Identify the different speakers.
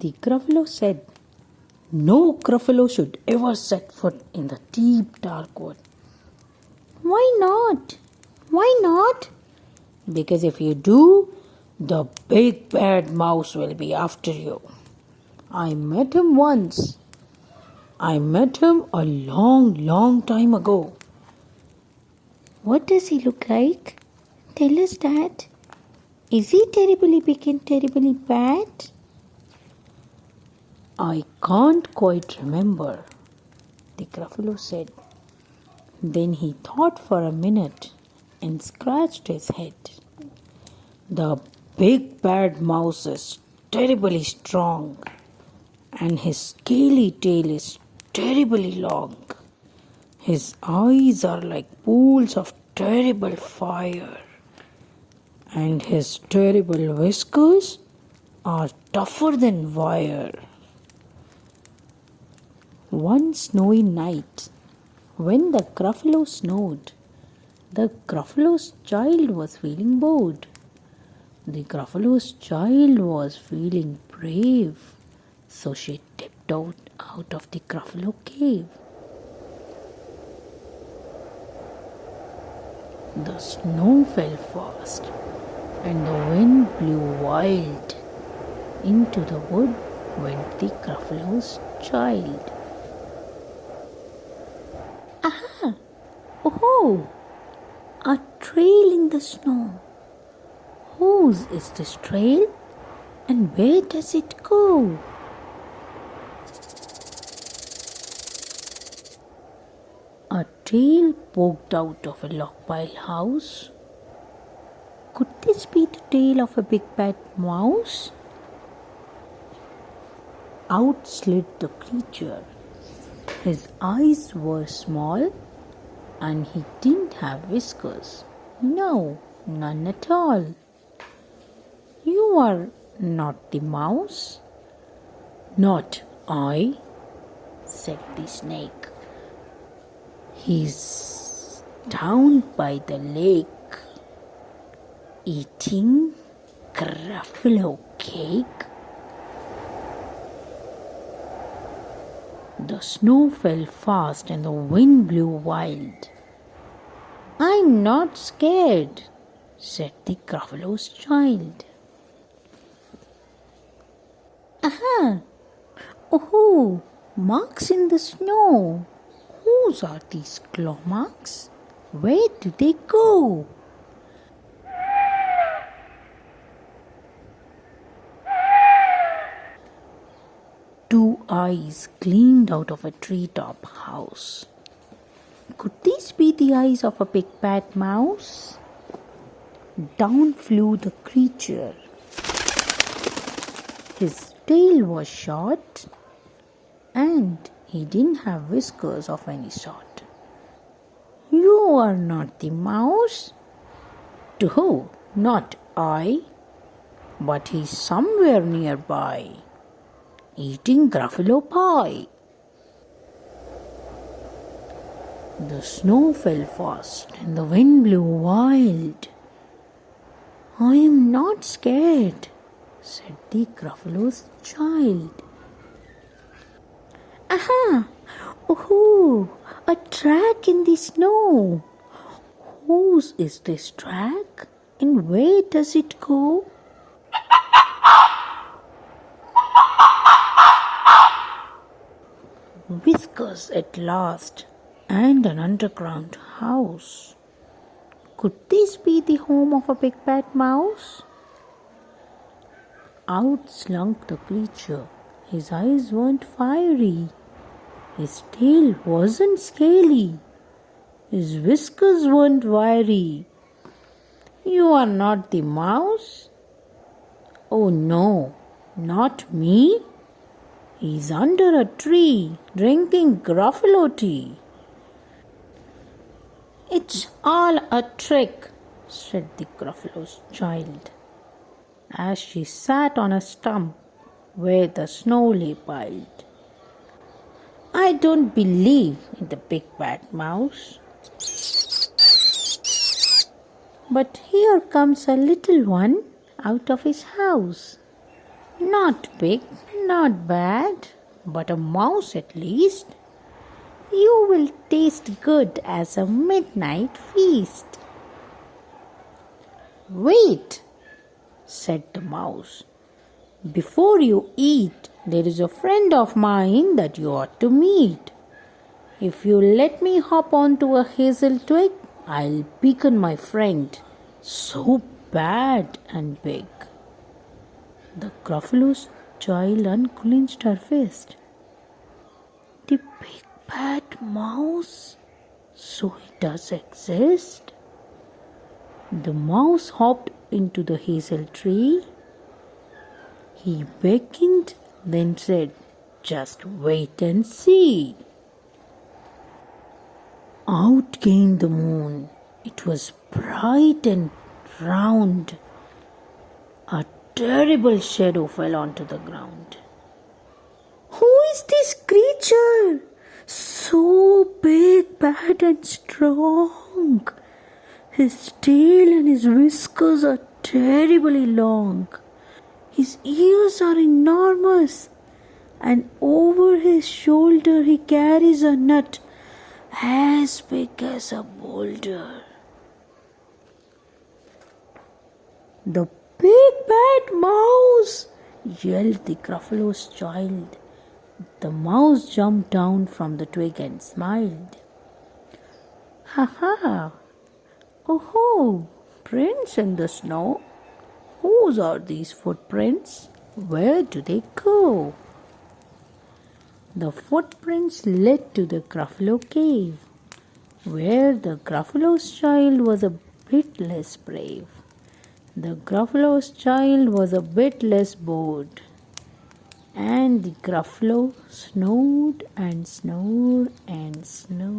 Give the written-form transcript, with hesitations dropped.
Speaker 1: The Gruffalo said, "No Gruffalo should ever set foot in the deep dark wood." "Why not? Why not?" "Because if you do, the big bad mouse will be after you. I met him once. I met him a long, long time ago." "What does he look like? Tell us that. Is he terribly big and terribly bad?" "I can't quite remember," the Gruffalo said. Then he thought for a minute and scratched his head. "The big bad mouse is terribly strong, and his scaly tail is terribly long. His eyes are like pools of terrible fire, and his terrible whiskers are tougher than wire." One snowy night, when the Gruffalo snowed, the Gruffalo's child was feeling bored. The Gruffalo's child was feeling brave, so she tiptoed out of the Gruffalo cave. The snow fell fast, and the wind blew wild. Into the wood went the Gruffalo's child. "Aha! Oh! A trail in the snow. Whose is this trail, and where does it go?" A tail poked out of a log-pile house. Could this be the tail of a big bad mouse? Out slid the creature. His eyes were small, and he didn't have whiskers. No, none at all. "You are not the mouse?" "Not I," said the snake. "He's down by the lake, eating Gruffalo cake." The snow fell fast and the wind blew wild. "I'm not scared," said the Gruffalo's child. "Aha! Oh, marks in the snow. Whose are these claw marks? Where do they go?" Two eyes gleamed out of a treetop house. Could these be the eyes of a big bad mouse? Down flew the creature. His tail was short, and he didn't have whiskers of any sort. "You are not the mouse?" "No, not I. But he's somewhere nearby, eating Gruffalo pie." The snow fell fast and the wind blew wild. "I am not scared," said the Gruffalo's child. "Aha! Oh, a track in the snow. Whose is this track, and where does it go?" Whiskers at last, and an underground house. Could this be the home of a big bad mouse? Out slunk the creature. His eyes weren't fiery. His tail wasn't scaly. His whiskers weren't wiry. "You are not the mouse?" "Oh no, not me. He's under a tree, drinking Gruffalo tea." "It's all a trick," said the Gruffalo's child, as she sat on a stump where the snow lay piled. "I don't believe in the big bad mouse. But here comes a little one out of his house." Not big, not bad, but a mouse at least. You will taste good as a midnight feast. Wait, said the mouse. Before you eat, there is a friend of mine that you ought to meet. If you let me hop onto a hazel twig, I'll beckon my friend, so bad and big. The Gruffalo's child unclenched her fist. The big bad mouse? So it does exist? The mouse hopped into the hazel tree. He beckoned, then said, "Just wait and see." Out came the moon. It was bright and round. A terrible shadow fell onto the ground. Who is this creature? So big, bad, and strong. His tail and his whiskers are terribly long. His ears are enormous, and over his shoulder he carries a nut as big as a boulder. "The big bad mouse!" yelled the Gruffalo's child. The mouse jumped down from the twig and smiled. "Ha ha! Oh, prints in the snow. Whose are these footprints? Where do they go?" The footprints led to the Gruffalo cave, where the Gruffalo's child was a bit less brave. The Gruffalo's child was a bit less bored, and the Gruffalo snored and snored and snored.